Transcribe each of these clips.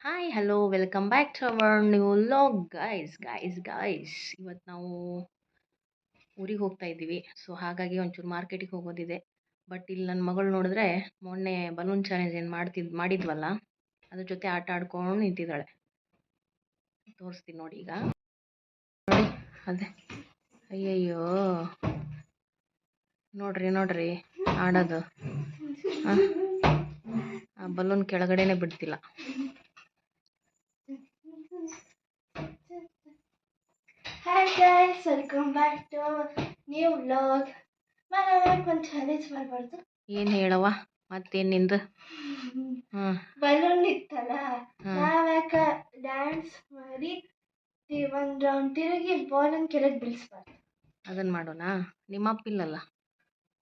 Hi hello welcome back to our new vlog guys ಇವತ್ತು ನಾವು ಊರಿಗೆ ಹೋಗ್ತಾ ಇದ್ದೀವಿ. ಸೊ ಹಾಗಾಗಿ ಒಂಚೂರು ಮಾರ್ಕೆಟಿಗೆ ಹೋಗೋದಿದೆ. ಬಟ್ ಇಲ್ಲಿ ನನ್ನ ಮಗಳು ನೋಡಿದ್ರೆ ಮೊನ್ನೆ ಬಲೂನ್ ಚಾಲೆಂಜ್ ಏನು ಮಾಡಿದ್ವಲ್ಲ, ಅದ್ರ ಜೊತೆ ಆಟ ಆಡ್ಕೊಂಡು ನಿಂತಿದ್ದಾಳೆ. ತೋರಿಸ್ತೀನಿ ನೋಡಿ. ಈಗ ನೋಡಿ, ಅದೇ ಅಯ್ಯಯ್ಯೋ, ನೋಡ್ರಿ ಆಡೋದು. ಆ ಬಲೂನ್ ಕೆಳಗಡೆನೆ ಬಿಡ್ತಿಲ್ಲ. Hi guys, welcome back to new vlog. ಒಂದು ಚಾಲೆಂಜ್ ಮಾಡಬಾರ್ದು. ಏನು ಹೇಳವ ಮತ್ತೇನು ನಿಂದು? ಬಲೂನ್ ಇತ್ತಲ್ಲ, ನಾವ್ಯಾಕ ಡ್ಯಾನ್ಸ್ ಮಾಡಿ ಒಂದು ರೌಂಡ್ ತಿರುಗಿ ಬಾಲನ್ನು ಕೆಳಗೆ ಬೀಳಿಸ್ಬಾರ್ದು. ಅದನ್ನ ಮಾಡೋಣ. ನಿಮ್ಮ ಅಪ್ಪ ಇಲ್ಲಲ್ಲ?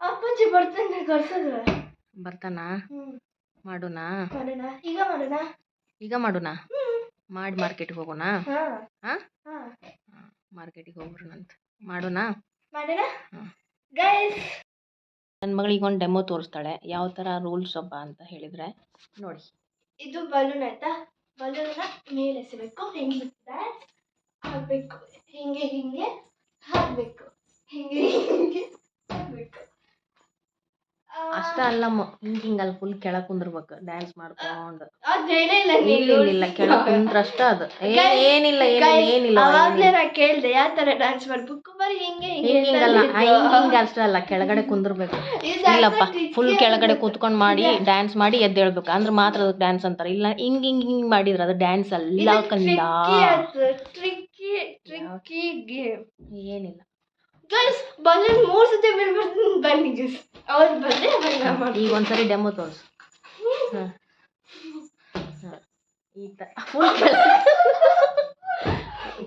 ಅಪ್ಪಾಜಿ ಬರ್ತಾನೆ ಕರ್ಸೋದು. ಬರ್ತಾನಾ? ಮಾಡೋಣ. ಈಗ ಮಾಡೋಣ. ಮಾಡಿ ಮಾರ್ಕೆಟಿಗೆ ಹೋಗೋಣ. ಮಾರ್ಕೆಟಿಗೆ ಹೋಗ್ಬಿಡೋಣಂತ. ಮಾಡೋಣ. ನನ್ನ ಮಗಳಿಗೆ ಒಂದು ಡೆಮೋ ತೋರಿಸ್ತಾಳೆ, ಯಾವ ಥರ ರೂಲ್ಸ್ ಅಪ್ಪ ಅಂತ ಹೇಳಿದರೆ ನೋಡಿ. ಇದು ಬಲೂನ್ ಆಯ್ತಾ, ಬಲೂನ್ನ ಮೇಲೆ ಎಸಬೇಕು, ಹಿಂಗೆ ಡ್ಯಾನ್ಸ್ ಹಾಕಬೇಕು, ಹಿಂಗೆ ಹಾಕಬೇಕು, ಹಿಂಗೆ ಹಾಕಬೇಕು. ಅಷ್ಟ ಅಲ್ಲ, ಹಿಂಗಲ್ಲಿ ಫುಲ್ ಕೆಳಗೆ ಕುಂದ್ರಬೇಕು ಡ್ಯಾನ್ಸ್ ಮಾಡ್ಕೊಂಡು. ಇಲ್ಲ ಕೆಳಗೆ ಕುಂದ್ರಷ್ಟ ಅದು. ಏನಿಲ್ಲ. ಅವಾಗ್ಲೇ ನಾ ಕೇಳ್ದೆ ಯಾವ ತರ ಡ್ಯಾನ್ಸ್ ಮಾಡ್ಬೇಕು, ಬರೀ ಹಿಂಗಲ್ಲ, ಹಿಂಗ ಅಷ್ಟ ಅಲ್ಲ, ಕೆಳಗಡೆ ಕುಂದ್ರಬೇಕು. ಇಲ್ಲಪ್ಪ, ಫುಲ್ ಕೆಳಗಡೆ ಕೂತ್ಕೊಂಡು ಮಾಡಿ ಡ್ಯಾನ್ಸ್ ಮಾಡಿ ಎದ್ದೇಳ್ಬೇಕು, ಅಂದ್ರೆ ಮಾತ್ರ ಅದಕ್ಕೆ ಡ್ಯಾನ್ಸ್ ಅಂತಾರೆ. ಇಲ್ಲ ಹಿಂಗ್ ಮಾಡಿದ್ರೆ ಅದು ಡ್ಯಾನ್ಸ್ ಅಲ್ಲ ಕಂದ. ಏನಿಲ್ಲ ಗೈಸ್, ಬಲೂನ್ 3 ಸತಿ ಬೀಳ್ಬಾರ್ದು. ಬನ್ನಿ ಗೈಸ್, ಅವ್ರು ಬಂದ್ರೆ ಈಗ ಒಂದ್ಸರಿ ಡೆಮೋ ತೋರಿಸು. ಈ ಥರ ಫುಲ್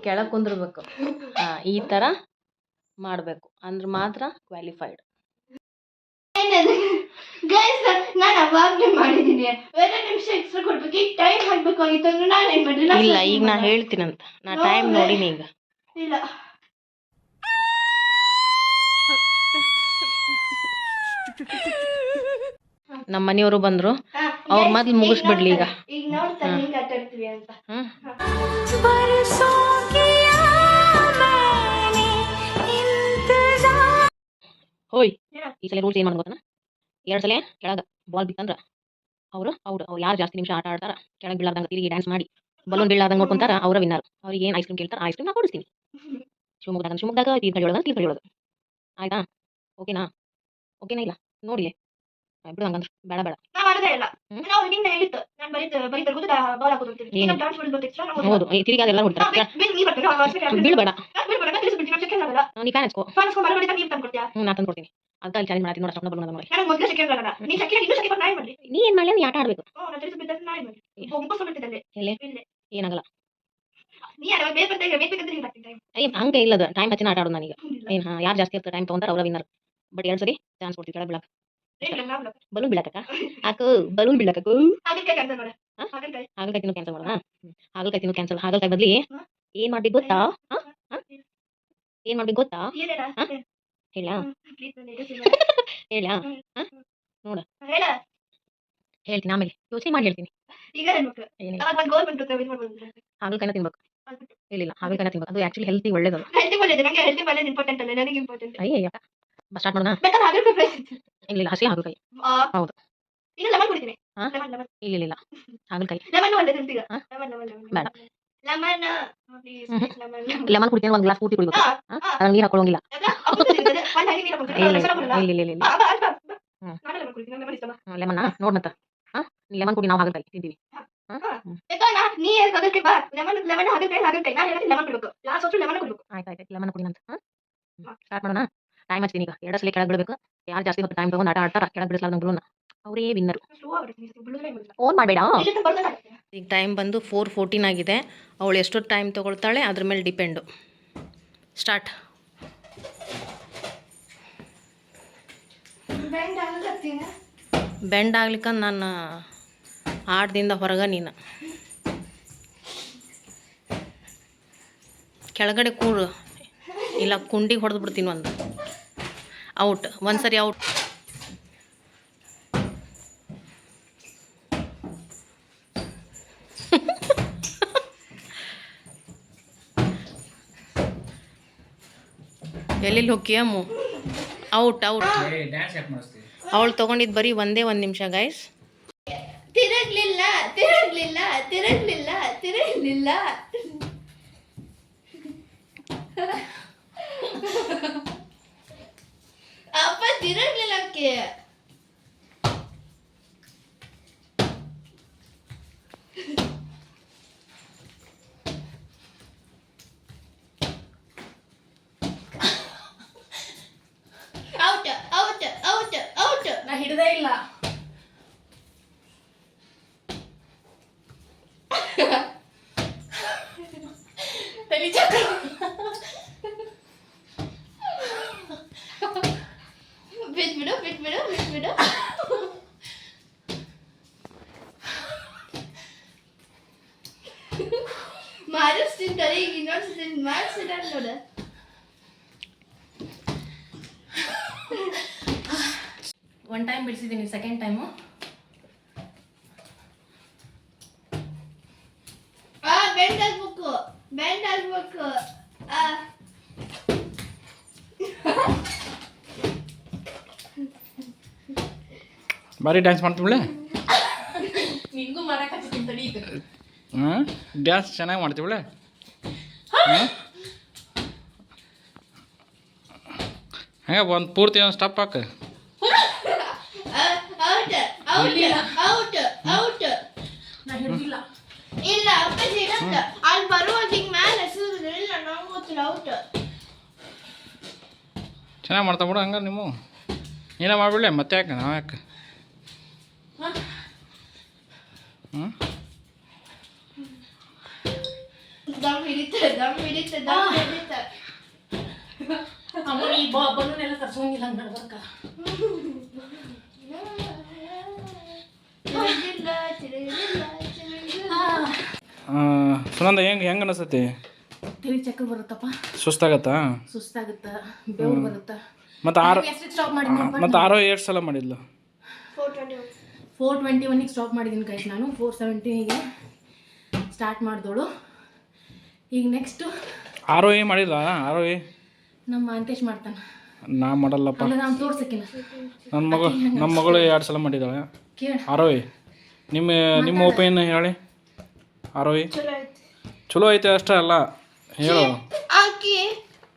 ಕೆಳಗೆ ಕುಂದ್ರಬೇಕು. ಈ ಥರ ಮಾಡಬೇಕು, ಅಂದ್ರೆ ಮಾತ್ರ ಕ್ವಾಲಿಫೈಡ್. ಗೈಸ್, ನಾನು ಅವಾಗಲೇ ಮಾಡಿದ್ದೀನಿ. 2 ನಿಮಿಷ ಎಕ್ಸ್ಟ್ರಾ ಕೊಡ್ಬೇಕು. ಈಗ ಟೈಮ್ ಹಾಕ್ಬೇಕಾಗಿತ್ತು ಅಂದ್ರೆ ನಾನು ಏನು ಮಾಡಿಲ್ಲ. ಇಲ್ಲ, ಈಗ ನಾ ಹೇಳ್ತೀನಂತ, ನಾ ಟೈಮ್ ನೋಡಿನಿ ಈಗ. ಇಲ್ಲ, ನಮ್ಮ ಮನೆಯವರು ಬಂದ್ರು, ಅವ್ರ ಮೊದ್ಲು ಮುಗಿಸ್ಬಿಡ್ಲಿ ಈಗ. ಈಗ ನೋಡ್ತಾರೆ ಹಿಂಗೆ ಆಟ ಆಡ್ತೀವಿ ಅಂತ. ಹೋಯ್, ಈ ಸಲ ರೂಲ್ಸ್ ಏನು ಮಾಡೋದು ಗೊತ್ತಾನ? 2 ಸಲ ಕೆಳಗೆ ಬಾಲ್ ಬಿತ್ತಂದ್ರೆ ಅವ್ರು ಯಾರು ಜಾಸ್ತಿ ನಿಮಿಷ ಆಟ ಆಡ್ತಾರ, ಕೆಳಗೆ ಬೀಳಾರ್ದಂಗೆ ತಿರುಗಿ ಡ್ಯಾನ್ಸ್ ಮಾಡಿ ಬಲೂನ್ ಬೀಳಾರ್ದಂಗೆ ನೋಡ್ಕೊಂತಾರ, ಅವರ ವಿನ್ನರ್. ಅವ್ರಿಗೆ ಏನು ಐಸ್ ಕ್ರೀಮ್ ಕೇಳ್ತಾರೆ, ಐಸ್ ಕ್ರೀಮ್ ನಾ ಕೊಡಿಸ್ತೀನಿ. ಶಿವಮೊಗ್ಗದಾಗ ತೀರ್ಥ ಹೇಳೋದು. ಆಯ್ತಾ? ಓಕೆನಾ ಇಲ್ಲ ನೋಡಿ ಬಿಡು, ಹಂಗಂದ್ರೆ ಬೇಡ. ಹೌದು, ತಿರುಗಿ ಅದೆಲ್ಲ ಹೊಡ್ತಾರೆ. ಬೀಳ್ಬೇಡ, ನೀ ಫ್ಯಾನ್ ಹಚ್ಕೋ. ನಾ ತಂದು ಕೊಡ್ತೀನಿ. ಅದಕ್ಕೆ ಅಲ್ಲಿ ಚಾಲೆಂಜ್ ಮಾಡ್ತೀನಿ ನೋಡಿ. ನೀ ಏನು ಮಾಡಲಿ, ನೀ ಆಟ ಆಡ್ಬೇಕು. ಏನಾಗಲ್ಲ. ಹಂಗೆ ಇಲ್ಲದ ಟೈಮ್ ಹಚ್ಚಿನ ಆಟ ಆಡೋದು ನಾನೀಗ. ಏನು ಯಾರು ಜಾಸ್ತಿ ಆಗ್ತದೆ ಟೈಮ್ ತೊಗೊಂಡ್ರೆ ಅವರ ವಿನ್ನರ್. ಬಟ್ 2 ಸರಿ ಚಾನ್ಸ್ ಕೊಡ್ತೀವಿ ಕೆಳಗೆ ಬೀಳಕ್ಕೆ. ಬಲೂನ್ ಬೀಳಕ್ಕ ಹಾಕು, ಬಲೂನ್ ಬೀಳಕ್ಕ. ಹಾಗಲಕಾಯಿ ಕ್ಯಾನ್ಸಲ್ ಮಾಡೋಣ. ಹಾಗಲಕಾಯಿ ಕ್ಯಾನ್ಸಲ್. ಹಾಗಲಕಾಯಿ ಬದಲಿ ಏನ್ ಮಾಡ್ಬೇಕು ಗೊತ್ತಾ? ಏನ್ ಮಾಡ್ಬೇಕು ಗೊತ್ತಾ? ಹೇಳ ನೋಡ, ಹೇಳ್ತೀನಿ ಆಮೇಲೆ, ಯೋಚನೆ ಮಾಡಿ ಹೇಳ್ತೀನಿ. ಹಾಗಲಕಾಯಿನ ತಿನ್ಬೇಕು. ಇಲ್ಲ, ಹಾಗಲಕಾಯಿನ ತಿನ್ಬೇಕು. ಅದು ಆಕ್ಚುಲಿ ಹೆಲ್ತಿ ಒಳ್ಳೇದಲ್ಲ. ಅಯ್ಯಯ್ಯ, ಸ್ಟಾರ್ಟ್ ಮಾಡೋಣ. ಇಲ್ಲ, ಹಸಿ ಹಾಗಲಕಾಯಿ. ಹೌದು. ಇಲ್ಲ, ಹಾಗಲಕಾಯಿ ಬೇಡ. ಲೆಮನ್ ಕುಡಿತೀನಿ, ಒಂದು ಗ್ಲಾಸ್ ಪೂರ್ತಿ ಕುಡಿಬೇಕು. ಅದ್ರಾಗ ನೀರು ಹಾಕೊಳ್ಳೋಂಗಿಲ್ಲ. ಇಲ್ಲ. ಲೆಮನ್ ನೋಡ್ ಮತ್ತ. ಲೆಮನ್ ಕುಡಿ, ನಾವು ಹಾಗಲಕಾಯಿ ತಿಂತೀವಿ. ಆಯ್ತು, ಲೆಮನ್ ಕುಡಿ ಅಂತ. ಸ್ಟಾರ್ಟ್ ಮಾಡೋಣ. ಟೈಮ್ ಹಚ್ತೀನಿ ಈಗ. 2 ಸಲ ಕೆಳಗೆ ಬಿಡಬೇಕು. ಯಾರು ಜಾಸ್ತಿ ಹೊತ್ತು ಟೈಮ್ ತಗೊಂಡು ಆಟ ಆಡ್ತಾರ, ಕೆಳಗೆ ಬಿಡಿಸ್ಲಾರ್ದಂಗೆ ಬಿಡೋಣ, ಅವರೇ ವಿನ್ನರ್. ಓನ್ ಮಾಡಬೇಡ. ಈಗ ಟೈಮ್ ಬಂದು 4:14 ಆಗಿದೆ. ಅವಳು ಎಷ್ಟೊತ್ತು ಟೈಮ್ ತೊಗೊಳ್ತಾಳೆ ಅದ್ರ ಮೇಲೆ ಡಿಪೆಂಡು. ಸ್ಟಾರ್ಟ್. ಬೆಂಡ್ ಆಗ್ಲಿಕ್ಕ ನಾನು ಆಟದಿಂದ ಹೊರಗೆ, ನೀನು ಕೆಳಗಡೆ ಕೂಡು, ಇಲ್ಲ ಕುಂಡಿಗೆ ಹೊಡೆದು ಬಿಡ್ತೀನಿ. ಒಂದು ಔಟ್, ಒಂದ್ಸರಿ ಔಟ್. ಎಲ್ಲೆಲ್ಲಿ ಹೋಗ್ತೀಯ ಔಟ್ ಔಟ್. ಡ್ಯಾನ್ಸ್ ಯಾಕೆ ಮಾಡಿಸ್ತೀವಿ? ಅವಳು ತೊಗೊಂಡಿದ್ದು ಬರೀ ಒಂದೇ ಒಂದು ನಿಮಿಷ ಗೈಸ್. ತಿರುಗ್ಲಿಲ್ಲ ತಿರುಗ್ಲಿಲ್ಲ ತಿರುಗ್ಲಿಲ್ಲ ತಿರುಗ್ಲಿಲ್ಲ. ಅಪ್ಪ ತಿರುಗ್ಲಿಲ್ಲ ಅಕ್ಕೆ. Out out out out. ನಾ ಹಿಡ್ದೇ ಇಲ್ಲ. ಬಿಟ್ಬಿಡು ಬಿಟ್ಬಿಡು ಬಿಟ್ಬಿಡು. ಮಾಡಿಸ್ತಿದ್ದಾರೆ ಈಗ ಇನ್ನೊಂದ್ಸತಿ ಮಾಡಿಸಿದಾರೆ ನೋಡ. ಒನ್ ಟೈಮ್ ಬಿಡಿಸಿದ್ದೀನಿ, ಸೆಕೆಂಡ್ ಟೈಮು ಬೆಂಡ್ ಆಗ್ಬೇಕು ಬೆಂಡ್ ಆಗ್ಬೇಕು. ಭಾರಿ ಡ್ಯಾನ್ಸ್ ಮಾಡ್ತೀವಿ. ನಿಂಗೂ ಮಾಡಕ್ಕೆ ತಡಿ. ಹಾಂ ಡ್ಯಾನ್ಸ್ ಚೆನ್ನಾಗಿ ಮಾಡ್ತೀವಿ. ಹಂಗೆ ಒಂದು ಪೂರ್ತಿ ಒಂದು ಸ್ಟಪ್ ಹಾಕ. Out out out out. ನಾ ಹಿಡ್ದಿಲ್ಲ. ಇಲ್ಲ ಅಪ್ಪಾಜಿ ಇರತ್ತ ಅಲ್ಲಿ ಬರುವಾಗ ಹಿಂಗ್ ಮ್ಯಾಲೆ ಹೆಸರು ಇಲ್ಲ ನಂಗೆ ಗೊತ್ತಿಲ್ಲ. ಔಟ್. ಚೆನ್ನಾಗಿ ಮಾಡ್ತಾ ಬಿಡು. ಹಂಗಾರೆ ನೀವು ನೀನೇ ಮಾಡಿಬಿಡ್ಲೆ, ಮತ್ತೆ ಯಾಕೆ ನಾವು ಯಾಕೆ? ಹ್ಞೂ ದಮ್ ಹಿಡಿತೆ ದಮ್ ಹಿಡಿತೆ ದಮ್ ಹಿಡಿತೆ. ಅಮ್ಮ ಈ ಬಲೂನೆಲ್ಲ ತರ್ಸೋಂಗಿಲ್ಲ ಹಂಗೆ ನಡ್ಬರ್ಕ. ತಿರುಗಿಲ್ಲ ತಿರುಗಿಲ್ಲ ತಿರುಗಿಲ್ಲ. ಸುನಂದ ಹೆಂಗೆ ಅನಿಸ್ತೈತಿ? ತಿಳಿ ಚಕ್ರ ಬರುತ್ತಪ್ಪ, ಸುಸ್ತಾಗತ್ತಾ? ಸುಸ್ತಾಗುತ್ತ, ಬೆವ್ರು ಬರುತ್ತ. ಮತ್ತು ಸ್ಟಾಪ್ ಮಾಡಿ ಮತ್ತು ಆರೋ ಎಷ್ಟು ಸಲ ಮಾಡಿದ್ಲು? 421ಗೆ ಸ್ಟಾಪ್ ಮಾಡಿದ್ದೀನಿ ಗೈಸ್ ನಾನು. 470ಗೆ ಸ್ಟಾರ್ಟ್ ಮಾಡಿದೋಳು. ಈಗ ನೆಕ್ಸ್ಟು ಆರೋ ಮಾಡಿಲ್ಲ. ಆರೋ ನಮ್ಮ ಅಂತೇಶ್ ಮಾಡ್ತಾನೆ. ನಾ ಮಾಡಲ್ಲಪ್ಪ. ಅಲ್ಲ ನಾನು ತೋರ್ಸಕ್ಕಿನ ನಮ್ಮ ಮಗಳು 2 ಸಲ ಮಾಡಿದ್ದಾಳೆ ಕೇಳ. ಆರೋಹಿ, ನಿಮ್ಮ ಒಪಿನಿಯನ್ ಹೇಳಿ. ಆರೋಹಿ ಚಲೋ ಐತೆ ಅಷ್ಟೇ ಅಲ್ಲ ಹೇಳು. ಆಕಿ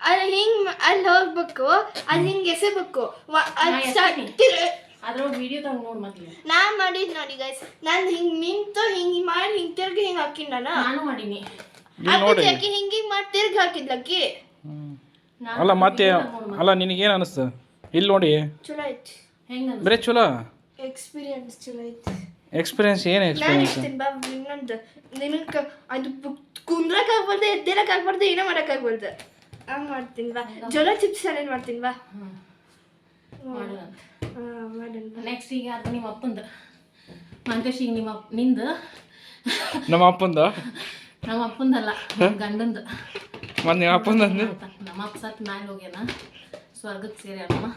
ಅಲ್ಲಿ ಹಿಂಗ್ ಅಲ್ಲಿ ಹೋಗ್ಬೇಕು, ಅಲ್ಲಿ ಹಿಂಗೆ ಎಸೆಬೇಕು. ಅದ್ರ ವಿಡಿಯೋ ತಗೊಂಡು ನೋಡಿ ಮತ್ತೆ. ನಾನ್ ಮಾಡಿದ್ ನೋಡಿ ಗೈಸ್. ನಾನು ಹಿಂಗ್ ನಿಂತು ಹಿಂಗ್ ಮಾಡಿ ಹಿಂಗ್ ತಿರ್ಗಿ ಹಿಂಗ್ ಹಾಕಿನ ನಾನು ಮಾಡೀನಿ. ಆಕಿ ಹಿಂಗ್ ಮಾಡಿ ತಿರ್ಗಿ ಹಾಕಿದ್ಲಕ್ಕಿ. ಅಲ್ಲ ಮತ್ತೆ ಅಲ್ಲ ನಿನಗೇನು ಅನಿಸ್ತು ಇಲ್ಲಿ ನೋಡಿ? ಚಲೋ ಐತಿ. ಹೆಂಗ ಬರೀ ಚಲೋ ಎಕ್ಸ್ಪೀರಿಯನ್ಸ್ ಚಲೋ ಐತಿ. ಎಕ್ಸ್ಪೀರಿಯನ್ಸ್ ಏನು ಎಕ್ಸ್ಪೀರಿಯನ್ಸ್? ಇನ್ನೊಂದು ನಿನಗೆ ಅದು ಕುಂದ್ರಕ್ ಆಗ್ಬಾರ್ದು, ಎದ್ದೇಲಕ್ ಆಗ್ಬಾರ್ದು, ಏನೋ ಮಾಡಕ್ ಆಗ್ಬಾರ್ದು. ಹಂಗ್ ಮಾಡ್ತೀನಿ ಬಾ. ಜೋಳ ಚಿಪ್ಸ್ ಏನೇನು ಮಾಡ್ತೀನಿ ಬಾ. ಮಾಡೋಣ. ಮಾಡೋಣ. ನೆಕ್ಸ್ಟ್ ಈಗ ಅದು ನಿಮ್ಮ ಅಪ್ಪಂದು ಮಂಕೇಶ್. ಈಗ ನಿಮ್ಮ ನಿಂದು ನಮ್ಮ ಅಪ್ಪಂದ? ನಮ್ಮ ಅಪ್ಪಂದಲ್ಲ, ಗಂಡಂದು. ಮತ್ತು ನಿಮ್ಮ ಅಪ್ಪಂದ? ನಮ್ಮ ಅಪ್ಪ ಸತ್ತು ಮ್ಯಾಲೆ ಹೋಗ್ಯಾನ, ಸ್ವರ್ಗಕ್ಕೆ ಸೇರ್ಯಾನಮ್ಮ.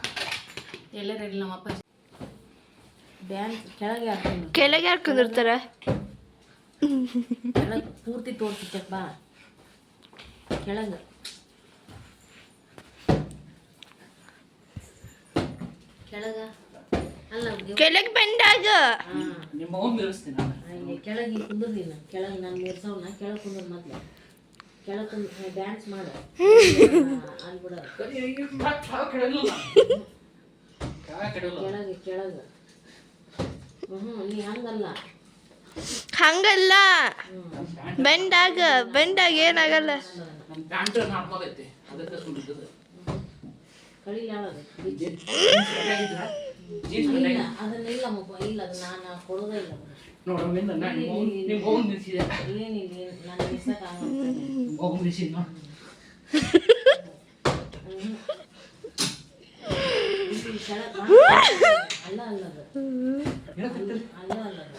ಎಲ್ಲರೂ ಇಲ್ಲ ನಮ್ಮ ಅಪ್ಪ. ಡ್ಯಾನ್ಸ್ ಕೆಳಗೆ ಹಾಕೊಂಡು ಕೆಳಗೆ ಯಾರು ಕುಂದಿರ್ತಾರ? ಕೆಳಗೆ ಪೂರ್ತಿ ತೋರಿಸಿದ್ದೆ ಬಾ. ಕೆಳಗೆ ಕೆಳಗೆ ಅಲ್ಲ, ಕೆಳಗೆ ಬಂದಾಗ ನಿಮ್ಮ ಕೆಳಗೆ ಕುಂದಿರ್ಲಿಲ್ಲ. ಕೆಳಗೆ ನಾನು ಮಿರ್ಸವ್ನ ಕೆಳಗೆ ಕುಂದ್ರ ಮೊದ್ಲು. ಕೆಳಗೆ ಕುಂದ್ರ ಡ್ಯಾನ್ಸ್ ಮಾಡು ಅನ್ಬಿಡ. ಕೆಳಗೆ ಕೆಳಗೆ ನೀ ಹಂಗಲ್ಲ. ಹಂಗಲ್ಲ, ಬೆಂಡಾಗ ಏನಾಗಲ್ಲ. ಕಳಿ ಯಾವುದು ಅದನ್ನೆಲ್ಲ ಇಲ್ಲ, ಅದು ನಾನು ಕೊಡೋದೇ ಇಲ್ಲ. ಏನಿಲ್ಲ, ನಾನು ಮಿಸ್ಸಕ್ಕಾಗಲ್ಲ. ಅಲ್ಲ ಅಲ್ಲದು ಅಲ್ಲ ಅಲ್ಲದು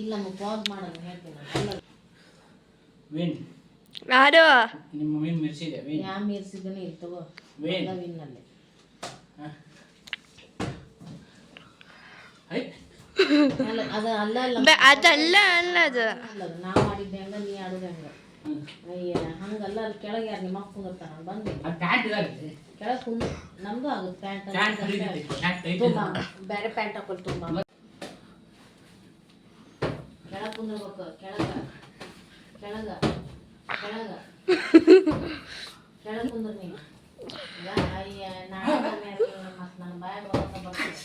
ಇಲ್ಲ. ಪಾಸ್ ಮಾಡೋದು ಹೇಳ್ತೀನಿ. ಅಲ್ಲ ಯಾರು ನಿಮ್ಮ ಮೀನ್ ಮಿರ್ಸಿದೆ. ಯಾ ಮೀರ್ಸಿದ್ದನೇ ಇರ್ತವೋ ವಿನ್ನಲ್ಲಿ. ಅಲ್ಲ ಅದು ಅಲ್ಲ ಅಲ್ಲ ಅದಲ್ಲ ಅಲ್ಲ ಅದು ನಾವು ಮಾಡಿದ್ದೆ ಹಂಗ, ನೀ ಆಡೋದು ಹಂಗ. ಅಯ್ಯ ಹಂಗಲ್ಲ ಅಲ್ಲಿ ಕೆಳಗೆ ಯಾರು ನಿಮ್ಮ ಅಪ್ಪ ಕುಂದಿರ್ತಾರ ಬಂದು ಕೆಳಗೆ ಕುಂದ್ ನಮ್ದು ಆಗುತ್ತೆ ಪ್ಯಾಂಟ್ ತುಂಬ ಬೇರೆ ಪ್ಯಾಂಟ್ ಹಾಕೊಲ್ ತುಂಬ ಕೆಳಗೆ ಕುಂದಿರ್ಬೇಕು ಕೆಳಗೆ ಕೆಳಗೆ ಕೆಳಗೆ ಕೆಳಗೆ ಕುಂದ್ರ ನೀನು ಅಯ್ಯ ನಾಳೆ ಮತ್ತು ನನ್ನ ಬಾಯಾಗ ಬರ್ತೀನಿ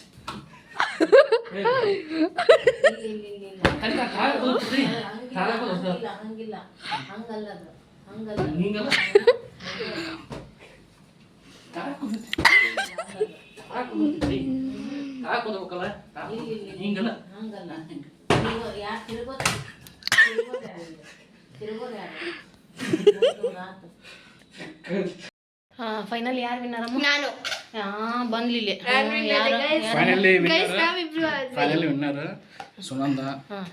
ಹಂಗಿಲ್ಲ ಹಂಗಲ್ಲ ಅದು ಹಂಗಲ್ಲ ಹಿಂಗಲ್ಲ ಹಂಗಲ್ಲ ಯಾರು ತಿರ್ಗೋದು ಯಾರು ಹಾಂ ಫೈನಲ್ ಯಾರು ವಿನ್ನರಮ್ಮ ನಾನು ಬಂದ್ಲಿಲ್ಲ ಫೈನಲಿ ಗೈಸ್ ನಾವಿಬ್ರು ಫೈನಲಿ ವಿನ್ನರ್ ಸುನಂದ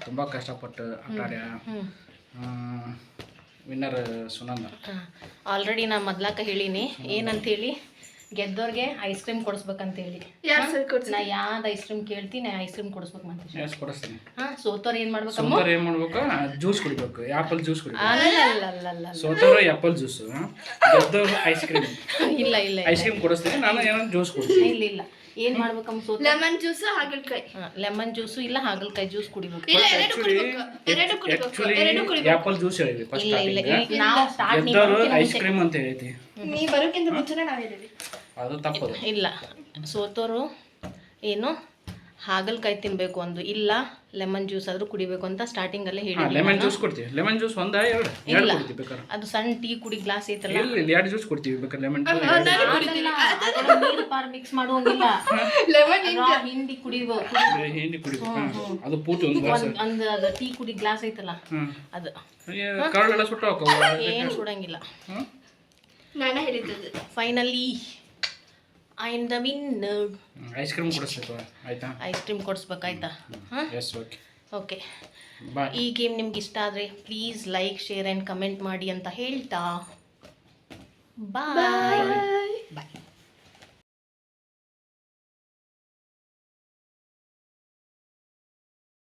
ತುಂಬ ಕಷ್ಟಪಟ್ಟು ಆಟಾಡ್ಯ ವಿನ್ನರ್ ಸುನಂದ. ಆಲ್ರೆಡಿ ನಾ ಮೊದ್ಲಾಕ ಹೇಳೀನಿ ಏನಂತೇಳಿ ಗೆದ್ದವ್ರಿಗೆ ಐಸ್ ಕ್ರೀಮ್ ಕೊಡಿಸ್ಬೇಕಂತೇಳಿ ಯಾರು ಸರಿ ಕೊಡ್ತೀನಿ ನಾ ಯಾವ್ದು ಐಸ್ ಕ್ರೀಮ್ ಕೇಳ್ತೀನಿ ಐಸ್ ಕ್ರೀಮ್ ಕೊಡಿಸ್ಬೇಕು ಮತ್ತೆ ಎಷ್ಟು ಕೊಡಿಸ್ತೀನಿ. ಸೋತವ್ರು ಏನು ಮಾಡ್ಬೇಕಮ್ಮ ಸೋತವ್ರು ಏನು ಮಾಡ್ಬೇಕು ಜ್ಯೂಸ್ ಕುಡಿಬೇಕು ಆ್ಯಪಲ್ ಜ್ಯೂಸ್ ಕುಡಿಬೇಕು. ಅಲ್ಲ ಸೋತವ್ರು ಆ್ಯಪಲ್ ಜ್ಯೂಸು ಗೆದ್ದವ್ರು ಐಸ್ ಕ್ರೀಮ್ ಇಲ್ಲ ಇಲ್ಲ ಐಸ್ ಕ್ರೀಮ್ ಕೊಡಿಸ್ತೀನಿ ನಾನು ಏನಾದ್ರು ಜ್ಯೂಸ್ ಕೊಡ್ತೀನಿ. ಇಲ್ಲ ಏನು ಮಾಡ್ಬೇಕಮ್ಮ ಸೋತ ಲೆಮನ್ ಜ್ಯೂಸ್ ಹಾಗಲಕಾಯಿ ಲೆಮನ್ ಜ್ಯೂಸು ಇಲ್ಲ ಹಾಗಲಕಾಯಿ ಜ್ಯೂಸ್ ಕುಡಿಬೇಕು ಇಲ್ಲ ಎರಡು ಕುಡಿಬೇಕು ಎರಡು ಕುಡಿಬೇಕು ಆ್ಯಪಲ್ ಜ್ಯೂಸ್ ಹೇಳಿದ್ವಿ ಫಸ್ಟ್ ಇಲ್ಲ ಸ್ಟಾರ್ಟಿಂಗ್. ನಾವು ಸ್ಟಾರ್ಟ್ ಗೆದ್ದವ್ರು ಐಸ್ ಕ್ರೀಮ್ ಅಂತ ಹೇಳೈತಿ ನೀ ಬರೋಕ್ಕಿಂತ ಮುಂಚೆನೇ ನಾವು ಹೇಳಿದ್ವಿ ಅದು ತಪ್ಪದು. ಇಲ್ಲ ಸೋತೋರು ಏನು ಹಾಗಲಕಾಯಿ ತಿನ್ನಬೇಕು ಒಂದು ಇಲ್ಲ ಲೆಮನ್ ಜ್ಯೂಸ್ ಆದರೂ ಕುಡಿಬೇಕು ಅಂತ ಸ್ಟಾರ್ಟಿಂಗಲ್ಲೇ ಹೇಳಿ ಲೆಮನ್ ಜ್ಯೂಸ್ ಕೊಡ್ತೀವಿ. ಲೆಮನ್ ಜ್ಯೂಸ್ ಒಂದ ಎರಡು ಕೊಡ್ತೀವಿ ಬೇಕಾದ್ರೆ. ಅದು ಸಣ್ಣ ಟೀ ಕುಡಿ ಗ್ಲಾಸ್ ಐತಲ್ಲ ಇಲ್ಲ ಎರಡು ಜ್ಯೂಸ್ ಕೊಡ್ತೀವಿ ಬೇಕಾದ್ರೆ ಲೆಮನ್ ಜ್ಯೂಸ್. ನೀರು ಪಾರ್ ಮಿಕ್ಸ್ ಮಾಡುವಂಗಿಲ್ಲ ಲೆಮನ್ ಹಿಂಡಿ ಕುಡಿಬೇಕು ಹಿಂಡಿ ಕುಡಿಬೇಕು. ಅದು ಪೂರ್ತಿ ಒಂದು ಗ್ಲಾಸ್. ಒಂದು ಅದು ಟೀ ಕುಡಿ ಗ್ಲಾಸ್ ಐತಲ್ಲ ಅದು ಕರಳೆಲ್ಲ ಸುಟ್ಟು ಹಾಕವು. ಏನು ಸುಡಂಗಿಲ್ಲ. ನಾನು ಹೇಳಿದ್ದದು finally I am the winner. Ice cream ಕೊಡಿಸ್ಬೇಕು ಆಯ್ತಾ? ಐಸ್ ಕ್ರೀಮ್ ಕೊಡಿಸ್ಬೇಕಾಯ್ತಾ? ಹಾಂ ಎಸ್ ಓಕೆ ಓಕೆ. ಬಾಯ್. ಈ ಗೇಮ್ ನಿಮ್ಗೆ ಇಷ್ಟ ಆದರೆ please like share and comment ಮಾಡಿ ಅಂತ ಹೇಳ್ತಾ ಬಾಯ್.